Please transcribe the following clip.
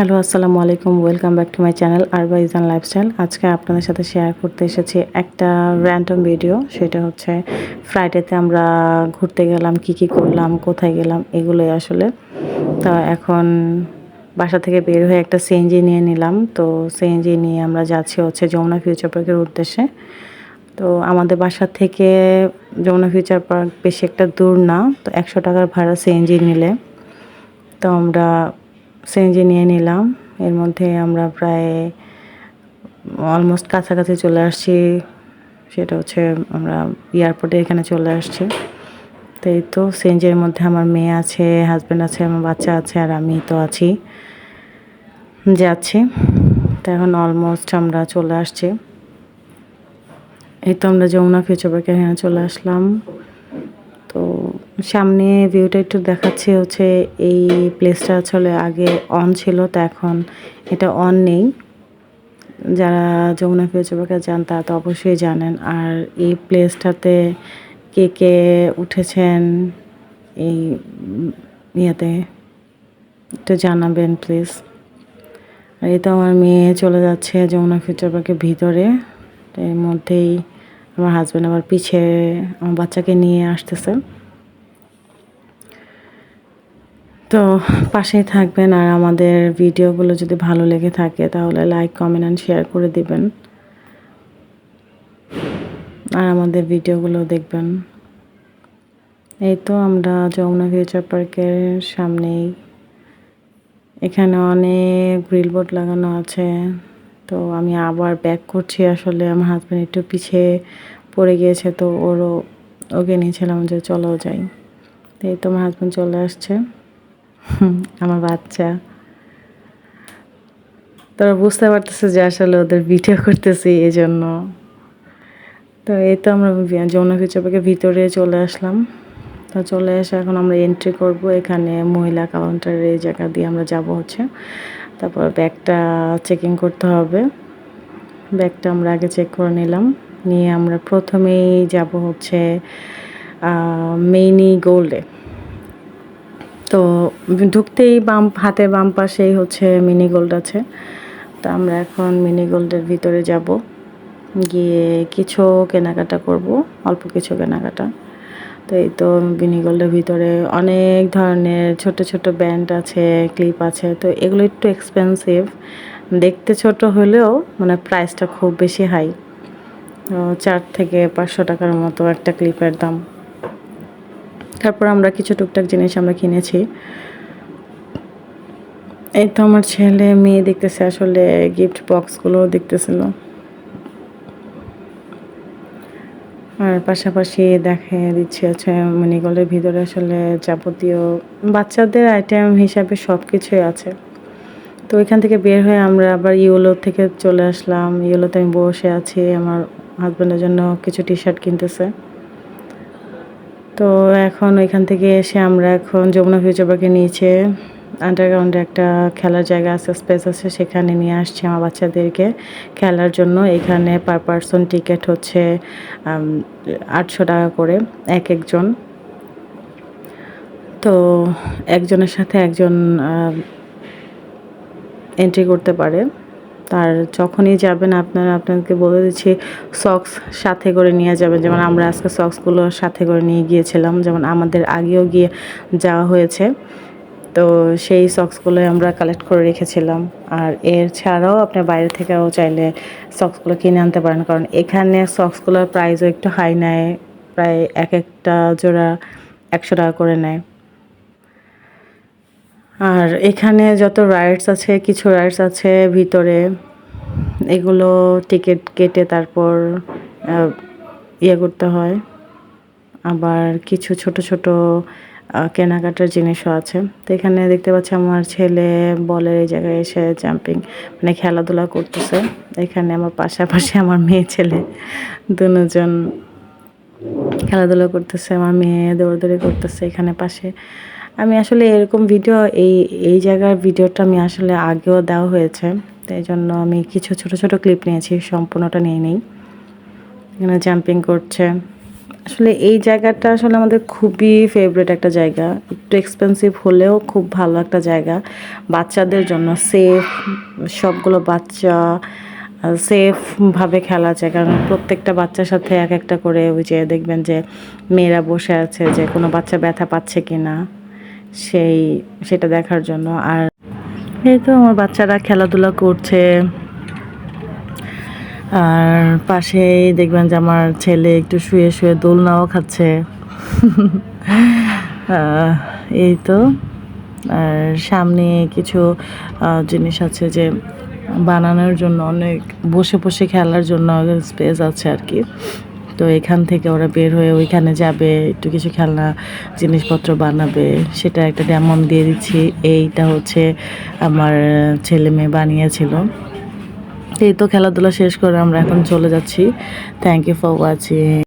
Hello, আসসালামু আলাইকুম। Welcome back to my channel আরবাইজান লাইফস্টাইল। আজকে আপনাদের সাথে শেয়ার করতে এসেছি একটা র‍্যান্ডম ভিডিও। সেটা হচ্ছে ফ্রাইডেতে আমরা ঘুরতে গেলাম, কি করলাম, কোথায় গেলাম এগুলোই আসলে। তো এখন বাসা থেকে বের হয়ে একটা সিএনজি নিয়ে নিলাম। তো সিএনজি নিয়ে আমরা যাচ্ছি হচ্ছে যমুনা ফিউচার পার্কের উদ্দেশ্যে। তো আমাদের বাসা থেকে যমুনা ফিউচার পার্ক বেশি একটা দূর না। তো ৳১০০ ভাড়া সিএনজি নিলে। তো আমরা সিএনজি নিয়ে নিলাম। এর মধ্যে আমরা প্রায় অলমোস্ট কাছাকাছি চলে আসছি। সেটা হচ্ছে আমরা এয়ারপোর্টের এখানে চলে আসছি। তো এই তো সিএনজির মধ্যে আমার মেয়ে আছে, হাসব্যান্ড আছে, আমার বাচ্চা আছে আর আমি তো আছি, যাচ্ছি। তো এখন অলমোস্ট আমরা চলে আসছি। এই তো আমরা যমুনা ফিউচার পার্কের এখানে চলে আসলাম। তো সামনে ভিউটা একটু দেখাচ্ছি হচ্ছে এই প্লেসটা আসলে আগে অন ছিল, তো এখন এটা অন নেই। যারা যমুনা ফিউচার পার্কে যান তারা তো অবশ্যই জানেন। আর এই প্লেসটাতে কে উঠেছেন এই ইয়েতে একটু জানাবেন প্লিজ। আর এই তো আমার মেয়ে চলে যাচ্ছে যমুনা ফিউচার পার্কের ভিতরে। এর মধ্যেই আমার হাজব্যান্ড আবার পিছে আমার বাচ্চাকে নিয়ে আসতেছে। তো পাশেই থাকবেন আর আমাদের ভিডিওগুলো যদি ভালো লেগে থাকে তাহলে লাইক, কমেন্ট অ্যান্ড শেয়ার করে দিবেন। আর আমাদের ভিডিওগুলো দেখবেন। এই তো আমরা যমুনা ফিউচার পার্কের সামনেই। এখানে অনেক গ্রিল বোর্ড লাগানো আছে। তো আমি আবার ব্যাক করছি, আসলে আমার হাজব্যান্ড একটু পিছিয়ে পড়ে গিয়েছে, তো ওকে নিয়েছিলাম যে চলো যাই। তো এই তো আমার হাজব্যান্ড চলে আসছে, আমার বাচ্চা। তারা বুঝতে পারতেছে যে আসলে ওদের ভিডিও করতেছি এজন্য। তো এই তো আমরা যমুনা ফিউচার পার্কের ভিতরে চলে আসলাম। তো চলে এসে এখন আমরা এন্ট্রি করব। এখানে মহিলা কাউন্টারের এই জায়গা দিয়ে আমরা যাব হচ্ছে। তারপর ব্যাগটা চেকিং করতে হবে। ব্যাগটা আমরা আগে চেক করে নিলাম। নিয়ে আমরা প্রথমেই যাব হচ্ছে মিনি গোল্ডে। তো ঢুকতেই হাতের বাম পাশেই হচ্ছে মিনি গোল্ড আছে। তো আমরা এখন মিনি গোল্ডের ভিতরে যাব। গিয়ে কিছু কেনাকাটা করব, অল্প কিছু কেনাকাটা। তো এই তো মিনি গোল্ডের ভিতরে অনেক ধরনের ছোট ছোট ব্যান্ড আছে, ক্লিপ আছে। তো এগুলো একটু এক্সপেন্সিভ, দেখতে ছোট হলেও মানে প্রাইসটা খুব বেশি হাই। 4 থেকে 500 টাকার মতো একটা ক্লিপের দাম। তারপর আমরা কিছু টুকটাক জিনিস আমরা কিনেছি। এই তো আমার ছেলে মেয়ে দেখতেছে, আসলে গিফট বক্সগুলো দেখতেছিল। আর পাশাপাশি দেখে দিচ্ছে হচ্ছে মিনি গোল্ডের ভিতরে আসলে যাবতীয় বাচ্চাদের আইটেম হিসাবে সব কিছুই আছে। তো ওইখান থেকে বের হয়ে আমরা আবার ইয়েলো থেকে চলে আসলাম। ইয়েলোতে আমি বসে আছি, আমার হাজব্যান্ডের জন্য কিছু টি শার্ট কিনতেছে। তো এখন ওইখান থেকে এসে আমরা এখন যমুনা ফিউচার পার্কের নিচে আন্ডারগ্রাউন্ডে একটা খেলার জায়গা আছে, স্পেস আছে, সেখানে নিয়ে আসছি আমার বাচ্চাদেরকে খেলার জন্য। এখানে পার পারসন টিকিট হচ্ছে 800 টাকা করে একজন। তো একজনের সাথে একজন এন্ট্রি করতে পারে। আর যখনই যাবেন আপনাদেরকে বলে দিচ্ছি সক্স সাথে করে নিয়ে যাবেন। যেমন আমরা আজকে সক্সগুলো সাথে করে নিয়ে গিয়েছিলাম, যেমন আমাদের আগেও যাওয়া হয়েছে। তো সেই সক্সগুলোই আমরা কালেক্ট করে রেখেছিলাম। আর এর ছাড়াও আপনি বাইরে থেকেও চাইলে সক্সগুলো কিনে আনতে পারেন, কারণ এখানে সক্সগুলোর প্রাইসও একটু হাই নেয়। প্রায় একটা জোড়া 100 টাকা করে নেয়। আর এখানে যত রাইডস আছে, কিছু রাইডস আছে ভিতরে, এগুলো টিকিট কেটে তারপর করতে হয়। আবার কিছু ছোট ছোট কেনাকাটার জিনিসও আছে। তো এখানে দেখতে পাচ্ছি আমার ছেলে বলের এই জায়গায় এসে জাম্পিং মানে খেলাধুলা করতেছে। এখানে আমার পাশাপাশি আমার মেয়ে ছেলে দুজন খেলাধুলা করতেছে। আমার মেয়ে দৌড়াদৌড়ি করতেছে এখানে পাশে। আমি আসলে এরকম ভিডিও এই জায়গার ভিডিওটা আমি আসলে আগেও দেওয়া হয়েছে। তো এই জন্য আমি কিছু ছোট ছোট ক্লিপ নিয়েছি, সম্পূর্ণটা নিয়ে নেই। এখানে জাম্পিং করছে। আসলে এই জায়গাটা আসলে আমাদের খুবই ফেভারিট একটা জায়গা, একটু এক্সপেন্সিভ হলেও খুব ভালো একটা জায়গা বাচ্চাদের জন্য, সেফ, সবগুলো বাচ্চা সেফভাবে খেলা যায়, কারণ প্রত্যেকটা বাচ্চার সাথে এক একটা করে ওই যে দেখবেন যে মেয়েরা বসে আছে যে কোনো বাচ্চা ব্যথা পাচ্ছে কি না সেটা দেখার জন্য। আর এই তো আমার বাচ্চারা খেলাধুলা করছে, আর পাশেই দেখবেন যে আমার ছেলে একটু শুয়ে শুয়ে দোলনাও খাচ্ছে। এই তো। আর সামনে কিছু জিনিস আছে যে বানানোর জন্য, অনেক বসে বসে খেলার জন্য স্পেস আছে আর কি। তো এখান থেকে ওরা বের হয়ে ওইখানে যাবে, একটু কিছু খেলনা জিনিসপত্র বানাবে, সেটা একটা ডেমন দিয়ে দিচ্ছি। এইটা হচ্ছে আমার ছেলে মেয়ে বানিয়েছিল। এই তো খেলাধুলা শেষ করে আমরা এখন চলে যাচ্ছি। Thank you for watching.